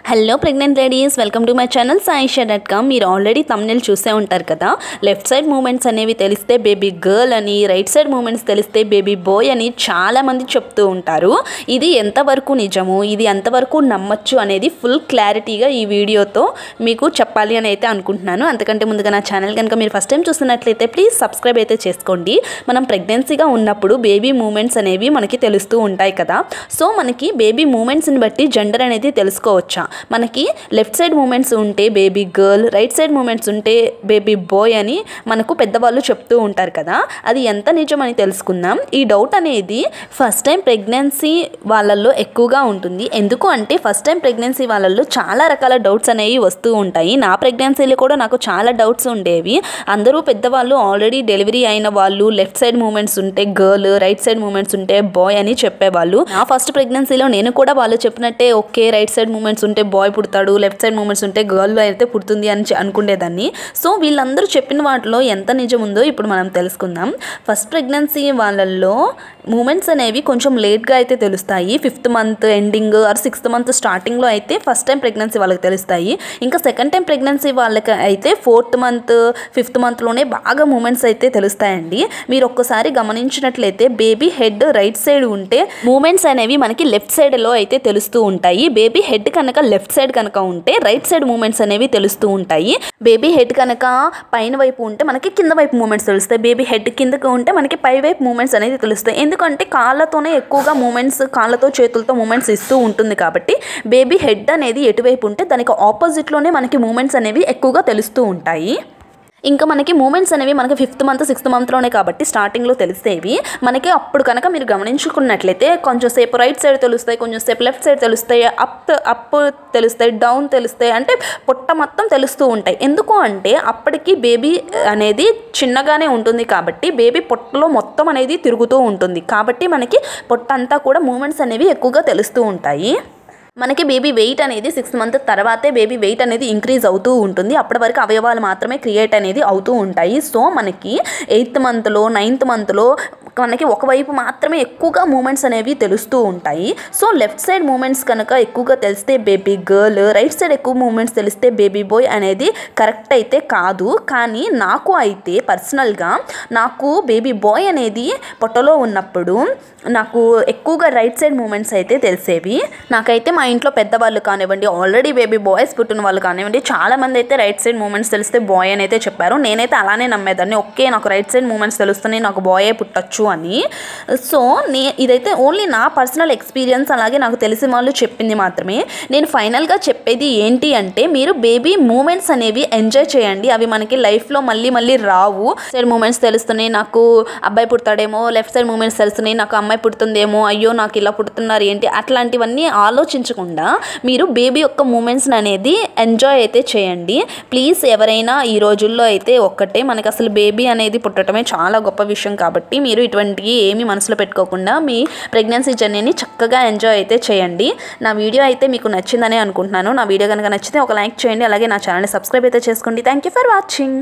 Hello pregnant ladies, welcome to my channel saisha.com. మీరు already thumbnail చూసే ఉంటారు కదా. లెఫ్ట్ సైడ్ మూమెంట్స్ అనేవి తెలిస్తే బేబీ గర్ల్ అని, రైట్ సైడ్ మూమెంట్స్ తెలిస్తే బేబీ బాయ్ అని చాలా మంది చెప్తూ ఉంటారు. ఇది ఎంతవరకు నిజము, ఇది ఎంతవరకు నమ్మచ్చు అనేది ఫుల్ క్లారిటీగా ఈ వీడియోతో మీకు చెప్పాలి అని అయితే అనుకుంటున్నాను. అంతకంటే ముందుగా నా ఛానల్ కనుక మీరు ఫస్ట్ టైం చూస్తున్నట్లయితే ప్లీజ్ సబ్స్క్రైబ్ అయితే చేసుకోండి. మనం ప్రెగ్నెన్సీగా ఉన్నప్పుడు బేబీ మూమెంట్స్ అనేవి మనకి తెలుస్తూ ఉంటాయి కదా. సో మనకి బేబీ మూమెంట్స్ని బట్టి జెండర్ అనేది తెలుసుకోవచ్చా? మనకి లెఫ్ట్ సైడ్ మూమెంట్స్ ఉంటే baby girl, right side movements ఉంటే బేబీ బాయ్ అని మనకు పెద్దవాళ్ళు చెప్తూ ఉంటారు కదా. అది ఎంత నిజం అని తెలుసుకుందాం. ఈ డౌట్ అనేది ఫస్ట్ టైం ప్రెగ్నెన్సీ వాళ్ళల్లో ఎక్కువగా ఉంటుంది. ఎందుకు అంటే ఫస్ట్ టైం ప్రెగ్నెన్సీ వాళ్ళల్లో చాలా రకాల డౌట్స్ అనేవి వస్తూ ఉంటాయి. నా ప్రెగ్నెన్సీలో కూడా నాకు చాలా డౌట్స్ ఉండేవి. అందరూ పెద్దవాళ్ళు ఆల్రెడీ డెలివరీ అయిన వాళ్ళు లెఫ్ట్ సైడ్ మూమెంట్స్ ఉంటే గర్ల్, రైట్ సైడ్ మూమెంట్స్ ఉంటే బాయ్ అని చెప్పేవాళ్ళు. నా ఫస్ట్ ప్రెగ్నెన్సీలో నేను కూడా వాళ్ళు చెప్పినట్టే ఓకే రైట్ సైడ్ మూమెంట్స్ ఉంటే బాయ్ పుడతాడు, లెఫ్ట్ సైడ్ మూమెంట్స్ ఉంటే గర్ల్ అయితే పుడుతుంది అని అనుకునేదాన్ని. సో వీళ్ళందరూ చెప్పిన వాటిలో ఎంత నిజం ఉందో ఇప్పుడు మనం తెలుసుకుందాం. ఫస్ట్ ప్రెగ్నెన్సీ వాళ్ళల్లో మూమెంట్స్ అనేవి కొంచెం లేట్గా అయితే తెలుస్తాయి. 5th month ending or 6th month స్టార్టింగ్లో అయితే ఫస్ట్ టైం ప్రెగ్నెన్సీ వాళ్ళకి తెలుస్తాయి. ఇంకా సెకండ్ టైం ప్రెగ్నెన్సీ వాళ్ళకి అయితే 4th మంత్ 5th మంత్లోనే బాగా మూమెంట్స్ అయితే తెలుస్తాయండి. మీరు ఒక్కసారి గమనించినట్లయితే బేబీ హెడ్ రైట్ సైడ్ ఉంటే మూమెంట్స్ అనేవి మనకి లెఫ్ట్ సైడ్లో అయితే తెలుస్తూ ఉంటాయి. బేబీ హెడ్ కనుక లెఫ్ట్ సైడ్ కనుక ఉంటే రైట్ సైడ్ మూమెంట్స్ అనేవి తెలుస్తూ ఉంటాయి. బేబీ హెడ్ కనుక పైన వైపు ఉంటే మనకి కింద వైపు మూమెంట్స్ తెలుస్తాయి. బేబీ హెడ్ కిందకు ఉంటే మనకి పై వైపు మూమెంట్స్ అనేది తెలుస్తాయి. ఎందుకంటే కాళ్ళతోనే ఎక్కువగా మూమెంట్స్, కాళ్ళతో చేతులతో మూమెంట్స్ ఇస్తూ ఉంటుంది కాబట్టి బేబీ హెడ్ అనేది ఎటువైపు ఉంటే దానికి ఆపోజిట్లోనే మనకి మూమెంట్స్ అనేవి ఎక్కువగా తెలుస్తూ ఉంటాయి. ఇంకా మనకి మూమెంట్స్ అనేవి మనకి 5th మంత్ 6th మంత్లోనే కాబట్టి స్టార్టింగ్లో తెలిసేవి. మనకి అప్పుడు కనుక మీరు గమనించుకున్నట్లయితే కొంచెం సేపు రైట్ సైడ్ తెలుస్తాయి, కొంచెం సేపు లెఫ్ట్ సైడ్ తెలుస్తాయి, అప్ తెలుస్తాయి, డౌన్ తెలుస్తాయి, అంటే పొట్ట మొత్తం తెలుస్తూ ఉంటాయి. ఎందుకు అంటే అప్పటికి బేబీ అనేది చిన్నగానే ఉంటుంది కాబట్టి బేబీ పొట్టలో మొత్తం అనేది తిరుగుతూ ఉంటుంది కాబట్టి మనకి పొట్ట అంతా కూడా మూమెంట్స్ అనేవి ఎక్కువగా తెలుస్తూ ఉంటాయి. మనకి బేబీ వెయిట్ అనేది 6th మంత్ తర్వాతే బేబీ వెయిట్ అనేది ఇంక్రీజ్ అవుతూ ఉంటుంది. అప్పటి వరకు అవయవాలు మాత్రమే క్రియేట్ అనేది అవుతూ ఉంటాయి. సో మనకి 8th మంత్లో 9th మంత్లో మనకి ఒకవైపు మాత్రమే ఎక్కువగా మూమెంట్స్ అనేవి తెలుస్తూ ఉంటాయి. సో లెఫ్ట్ సైడ్ మూమెంట్స్ కనుక ఎక్కువగా తెలిస్తే బేబీ గర్ల్, రైట్ సైడ్ ఎక్కువ మూమెంట్స్ తెలిస్తే బేబీ బాయ్ అనేది కరెక్ట్ అయితే కాదు. కానీ నాకు అయితే పర్సనల్గా నాకు బేబీ బాయ్ అనేది పొట్టలో ఉన్నప్పుడు నాకు ఎక్కువగా రైట్ సైడ్ మూమెంట్స్ అయితే తెలిసేవి. నాకైతే మా ఇంట్లో పెద్దవాళ్ళు కానివ్వండి, ఆల్రెడీ బేబీ బాయ్స్ పుట్టిన వాళ్ళు కానివ్వండి, చాలామంది అయితే రైట్ సైడ్ మూమెంట్స్ తెలిస్తే బాయ్ అని అయితే చెప్పారు. నేనైతే అలానే నమ్మేదాన్ని. ఓకే నాకు రైట్ సైడ్ మూమెంట్స్ తెలుస్తున్నాయి, నాకు బాయే పుట్టచ్చు అని. సో ఇదైతే ఓన్లీ నా పర్సనల్ ఎక్స్పీరియన్స్, అలాగే నాకు తెలిసిన వాళ్ళు చెప్పింది మాత్రమే. నేను ఫైనల్గా చెప్పేది ఏంటి అంటే మీరు బేబీ మూమెంట్స్ అనేవి ఎంజాయ్ చేయండి. అవి మనకి లైఫ్లో మళ్ళీ మళ్ళీ రావు. సైడ్ మూమెంట్స్ తెలుస్తున్నాయి, నాకు అబ్బాయి పుడతాడేమో, లెఫ్ట్ సైడ్ మూమెంట్స్ తెలుస్తున్నాయి, నాకు అమ్మాయి పుడుతుందేమో, అయ్యో నాకు ఇలా పుడుతున్నారు ఏంటి, అట్లాంటివన్నీ ఆలోచించకుండా మీరు బేబీ యొక్క మూమెంట్స్ అనేది ఎంజాయ్ అయితే చేయండి ప్లీజ్. ఎవరైనా ఈ రోజుల్లో అయితే ఒక్కటే, మనకి అసలు బేబీ అనేది పుట్టడమే చాలా గొప్ప విషయం కాబట్టి మీరు ఇటువంటివి ఏమీ మనసులో పెట్టుకోకుండా మీ ప్రెగ్నెన్సీ జర్నీని చక్కగా ఎంజాయ్ అయితే చేయండి. నా వీడియో అయితే మీకు నచ్చిందని అనుకుంటున్నాను. నా వీడియో కనుక నచ్చితే ఒక లైక్ చేయండి, అలాగే నా ఛానల్ని సబ్స్క్రైబ్ అయితే చేసుకోండి. Thank you for watching.